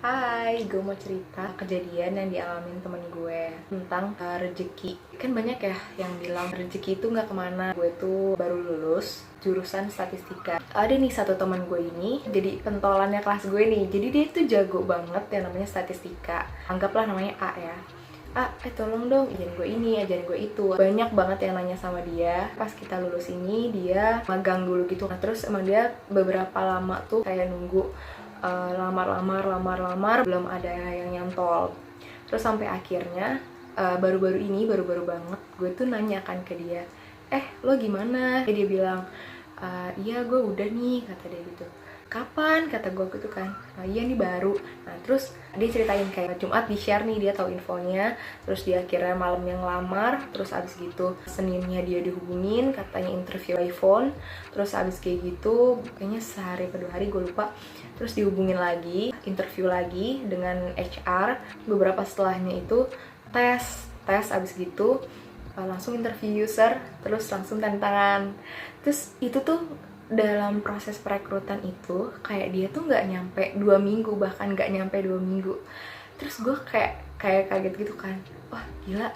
Hai, gue mau cerita kejadian yang dialamin temen gue tentang rezeki. Kan banyak ya yang bilang rezeki itu nggak kemana. Gue tuh baru lulus jurusan statistika. Ada nih satu teman gue ini jadi pentolannya kelas gue nih. Jadi dia tuh jago banget yang namanya statistika. Anggaplah namanya A ya. Tolong dong ajarin gue ini, ajarin gue itu. Banyak banget yang nanya sama dia. Pas kita lulus ini dia magang dulu gitu. Nah terus emang dia beberapa lama tuh kayak nunggu lamar belum ada yang nyantol. Terus sampai akhirnya baru-baru banget gue tuh nanya kan ke dia, lo gimana? Dia bilang, iya gue udah nih, kata dia gitu. Kapan? Kata gue gitu kan. Iya nih baru. Nah terus dia ceritain kayak Jumat di share nih, dia tahu infonya. Terus dia akhirnya malam yang lamar. Terus abis gitu Seninnya dia dihubungin, katanya interview by phone. Terus abis kayak gitu kayaknya sehari atau 2 hari gue lupa. Terus dihubungin lagi, interview lagi dengan HR. Beberapa setelahnya itu tes abis gitu langsung interview user, terus langsung tanda tangan. Terus itu tuh dalam proses perekrutan itu kayak dia tuh nggak nyampe 2 minggu, bahkan nggak nyampe 2 minggu. Terus gue kayak kaget gitu kan, wah gila,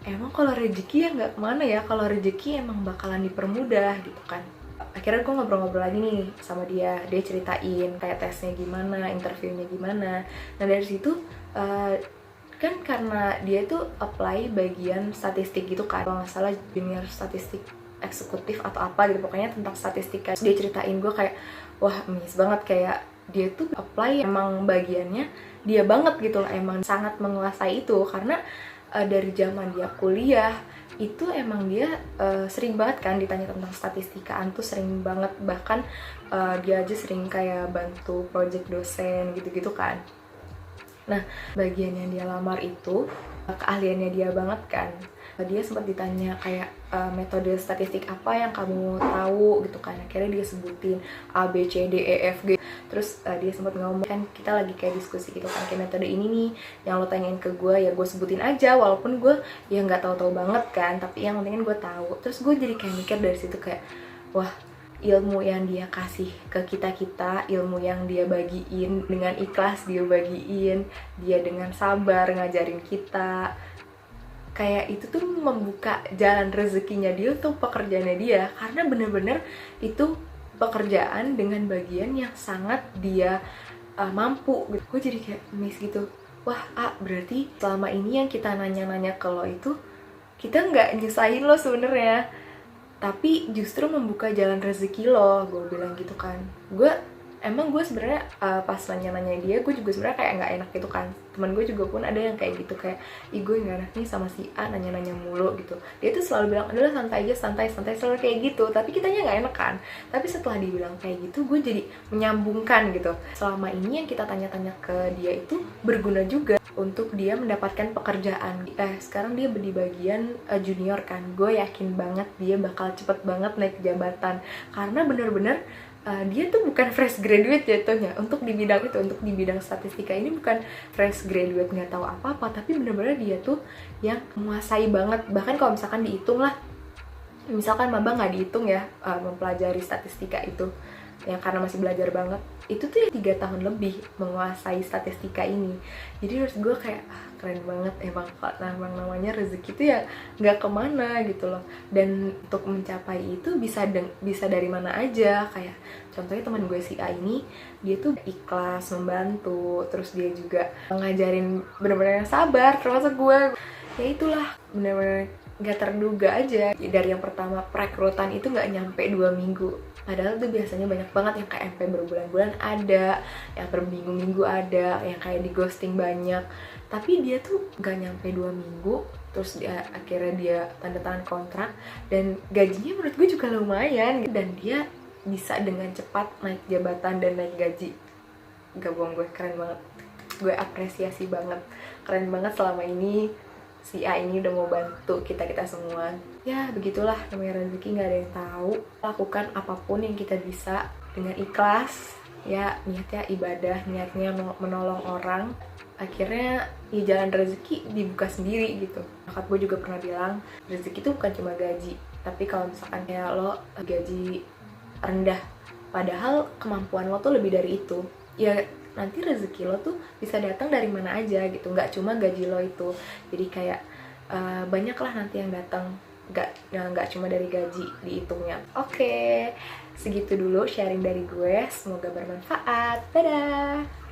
emang kalau rezeki ya nggak kemana ya, kalau rezeki emang bakalan dipermudah gitu kan. Akhirnya gue ngobrol-ngobrol lagi nih sama dia ceritain kayak tesnya gimana, interviewnya gimana. Nah dari situ kan karena dia tuh apply bagian statistik gitu kan, kalau nggak salah junior statistik eksekutif atau apa gitu, pokoknya tentang statistika. Dia ceritain gue kayak wah miss banget, kayak dia tuh apply emang bagiannya dia banget gitu loh, emang sangat menguasai itu. Karena dari zaman dia kuliah itu emang dia sering banget kan ditanya tentang statistikaan tuh, sering banget. Bahkan dia aja sering kayak bantu project dosen gitu-gitu kan. Nah, bagian yang dia lamar itu keahliannya dia banget kan. Dia sempat ditanya kayak metode statistik apa yang kamu tahu gitu kan. Akhirnya dia sebutin A, B, C, D, E, F, G. Terus dia sempat ngomong kan, kita lagi kayak diskusi gitu kan, kayak metode ini nih yang lo tanyain ke gue, ya gue sebutin aja walaupun gue ya nggak tahu-tahu banget kan, tapi yang penting kan gue tahu. Terus gue jadi kayak mikir dari situ kayak wah, ilmu yang dia kasih ke kita, ilmu yang dia bagiin dengan ikhlas, dia bagiin, dia dengan sabar ngajarin kita, kayak itu tuh membuka jalan rezekinya dia untuk pekerjaannya dia. Karena bener-bener itu pekerjaan dengan bagian yang sangat dia mampu gitu. Gue jadi kayak miss gitu, wah berarti selama ini yang kita nanya-nanya ke lo itu kita nggak nyusahin lo sebenarnya, tapi justru membuka jalan rezeki lo, gue bilang gitu kan. Gue sebenarnya pas nanya-nanya dia, gue juga sebenarnya kayak nggak enak gitu kan. Teman gue juga pun ada yang kayak gitu, kayak gue nggak enak nih sama si A nanya-nanya mulu gitu. Dia tuh selalu bilang adalah santai aja, santai selalu kayak gitu, tapi kitanya nggak enak kan. Tapi setelah dibilang kayak gitu, gue jadi menyambungkan gitu, selama ini yang kita tanya-tanya ke dia itu berguna juga untuk dia mendapatkan pekerjaan. Sekarang dia di bagian junior kan, gue yakin banget dia bakal cepet banget naik jabatan. Karena bener-bener dia tuh bukan fresh graduate jatuhnya untuk di bidang itu, untuk di bidang statistika ini bukan fresh graduate nggak tahu apa-apa, tapi bener-bener dia tuh yang menguasai banget. Bahkan kalau misalkan dihitung lah, misalkan maba nggak dihitung ya, mempelajari statistika itu yang karena masih belajar banget, itu tuh ya 3 tahun lebih menguasai statistika ini. Jadi menurut gue kayak keren banget emang. Emang namanya rezeki itu ya nggak kemana gitu loh. Dan untuk mencapai itu bisa dari mana aja. Kayak contohnya teman gue si A ini, dia tuh ikhlas membantu, terus dia juga ngajarin bener-bener sabar, termasuk gue. Ya itulah, bener-bener nggak terduga aja. Dari yang pertama perekrutan itu nggak nyampe 2 minggu, padahal tuh biasanya banyak banget yang kayak sampai berbulan-bulan ada, yang berminggu-minggu ada, yang kayak di ghosting banyak. Tapi dia tuh nggak nyampe 2 minggu, terus akhirnya dia tanda tangan kontrak, dan gajinya menurut gue juga lumayan, dan dia bisa dengan cepat naik jabatan dan naik gaji. Gak bohong, gue keren banget, gue apresiasi banget, keren banget selama ini si A ini udah mau bantu kita semua. Ya begitulah, namanya rezeki nggak ada yang tahu. Lakukan apapun yang kita bisa dengan ikhlas, ya niatnya ibadah, niatnya menolong orang, akhirnya ya jalan rezeki dibuka sendiri gitu. Kakak gue juga pernah bilang, rezeki itu bukan cuma gaji, tapi kalau misalkan kayak lo gaji rendah padahal kemampuan lo tuh lebih dari itu, ya nanti rezeki lo tuh bisa datang dari mana aja gitu, nggak cuma gaji lo itu. Jadi kayak banyak lah nanti yang datang, nggak cuma dari gaji dihitungnya. Oke, segitu dulu sharing dari gue, semoga bermanfaat. Dadah.